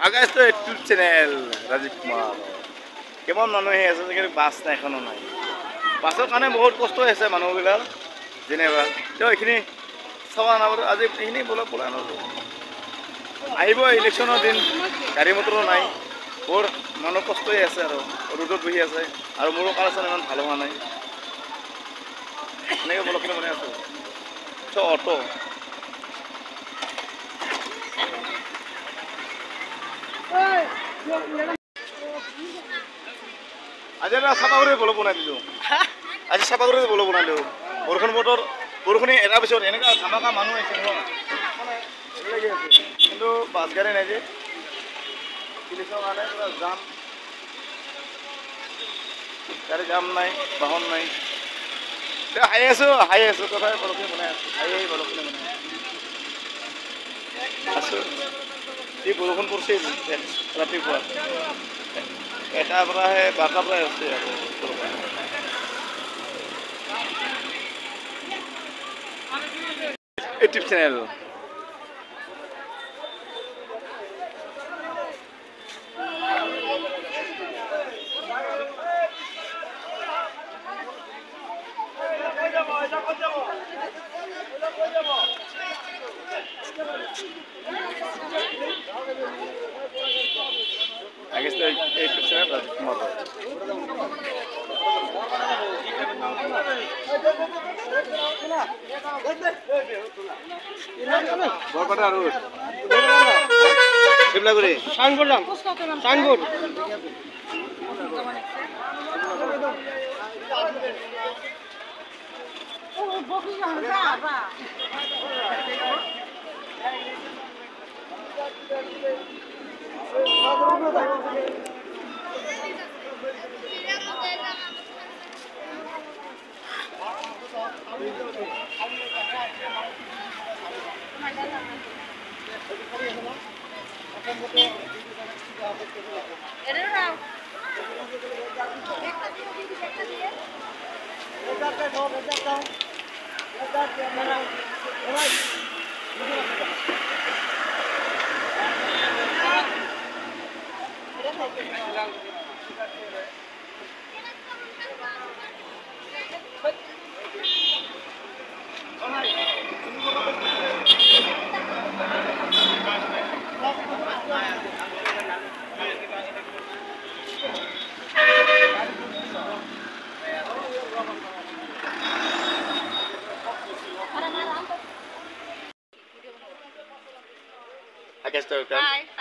আগাইছ YouTube channel Rajib Kumar কেমন মানুষ আছে কিন্তু বাস নাই এখনো নাই বাসের কারণে বহুত কষ্ট হয়েছে মানুহবিলাক যেনেবা তো এইখিনি চাওয়া না আজি এইখিনি বলা বলা আহিব ইলেকশনের দিন গাড়ী মটৰ নাই বহুত মানুহ কষ্ট হৈ আছে আৰু ৰোডত বহি আছে আৰু মোৰো কালচাৰ ইমান ভাল হোৱা নাই এনেকৈ বলকখিনি বনাই আছো অটো আজি চাফা কৰি বল বনাই দিলোঁ আজি চাফা কৰি বল বনাই দিলোঁ বৰষুণ বতৰ বৰষুণে এৰাৰ পিছত এনেকুৱা ধামাকা মানুহ আহিছে নহয় লাগি আছে কিন্তু বাছ গাড়ী নাই যে পুলিচৰ কাৰণে পুৰা জাম গাড়ী জাম নাই বাহন নাই হাই আছোঁ তথাপি বৰষুণ বনাই আছোঁ হাই বৰষুণে বনাই আছোঁ এই বৰষুণ পৰিছে ৰাতিপুৱা 1টাৰ পৰাহে 12টাৰ পৰাই আছে আৰু YouTube channel YouTube channel Rajib Kumar Borpata road Simlaguri signboard signboard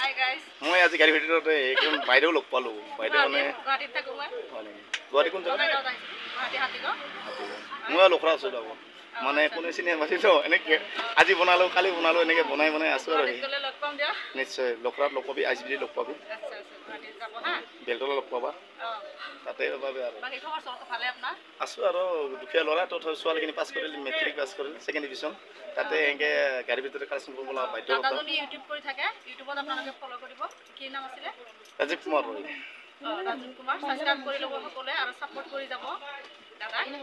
Hi guys. মই আজি গাড়ী ভিতৰত একদম বাইদেউ লগ পালোঁ বাইদেউ মানে গুৱাহাটীত থাকোঁ মই গুৱাহাটী কোন জেগা গুৱাহাটী হাতীগাঁও মই লখৰা আছোঁ যাব মানে কোনে চিনি মাতিছোঁ এনেকৈ আজি বনালোঁ কালি বনালোঁ এনেকৈ বনাই আছোঁ আৰু লগ পাম দিয়া নিশ্চয় লখৰাত লগ পাবি আজি লগ পাবি বেলতলা লগ পাবা তাতে পাবি আৰু আছোঁ আৰু দুখীয়া ল'ৰা তো ছোৱালীখিনি পাছ কৰিলে মেট্ৰিক পাছ কৰিলে ছেকেণ্ড ডিভিজন তাতে এনেকৈ গাড়ীৰ ভিতৰতে কালেকশ্যন কৰিব লগা বাধ্য ইউটিউব কৰি থাকে ইউটিউবত আপোনালোকে ফ'ল' কৰিব কি নাম আছিলে ৰাজীৱ কুমাৰ ৰাজীৱ কুমাৰ ছাবস্ক্ৰাইব কৰি ল'ব সকলোৱে আৰু ছাপোৰ্ট কৰি যাব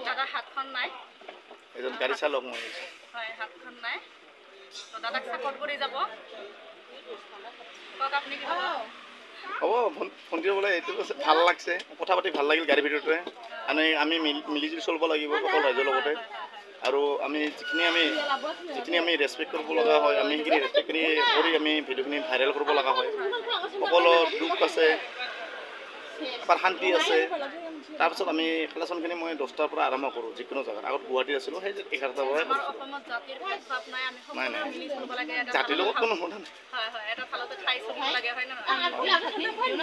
দাদা হাতখন নাই এজন গাড়ী চালক মই হয় হাতখন নাই তো দাদাক ছাপোৰ্ট কৰি যাব কওক আপুনি কি হ'ব ভণ্টিৰ বোলে এইটো ভাল লাগছে কথা পাতি ভাল লাগিল গাড়ীৰ ভিতৰতে আমি মিলিজুলি চলিব লাগিব সকলো ৰাইজৰ লগতে আৰু আমি যিখিনি আমি ৰেচপেক্ট কৰিব লগা হয় আমি সেইখিনি ৰেচপেক্টখিনি কৰি আমি ভিডিঅ'খিনি ভাইৰেল কৰিব লগা হয় সকলো দুখ আছে এবাৰ শান্তি আছে তাৰপিছত আমি কালেকশ্যনখিনি মই 10টাৰ পৰা আৰম্ভ কৰোঁ যিকোনো জেগাত আগত গুৱাহাটীত আছিলোঁ সেই 11টাৰ পৰাই নাই জাতিৰ লগত কোনো কথা নাই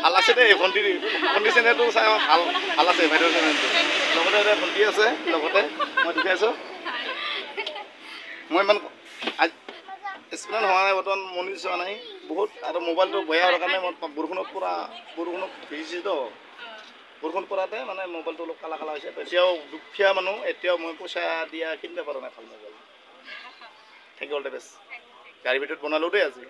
ভাল আছে দেই ভণ্টি চেনেলটো চাই ভাল আছে বাইদেউৰ চেনেলটো লগতে ভণ্টি আছে লগতে মই দেখাইছোঁ মই ইমান স্পেণ্ড হোৱা নাই বৰ্তমান মনি চোৱা নাই বহুত আৰু মোবাইলটো বেয়া হোৱাৰ কাৰণে মই বৰষুণত ভিজিছোঁতো বৰষুণ পৰাতে মানে মোবাইলটো অলপ কালা হৈছে এতিয়াও দুখীয়া মানুহ এতিয়াও মই পইচা দিয়া কিনিব পৰা নাই ভাল mobile thank you all the best গাড়ীৰ ভিতৰত বনালোঁ দেই আজি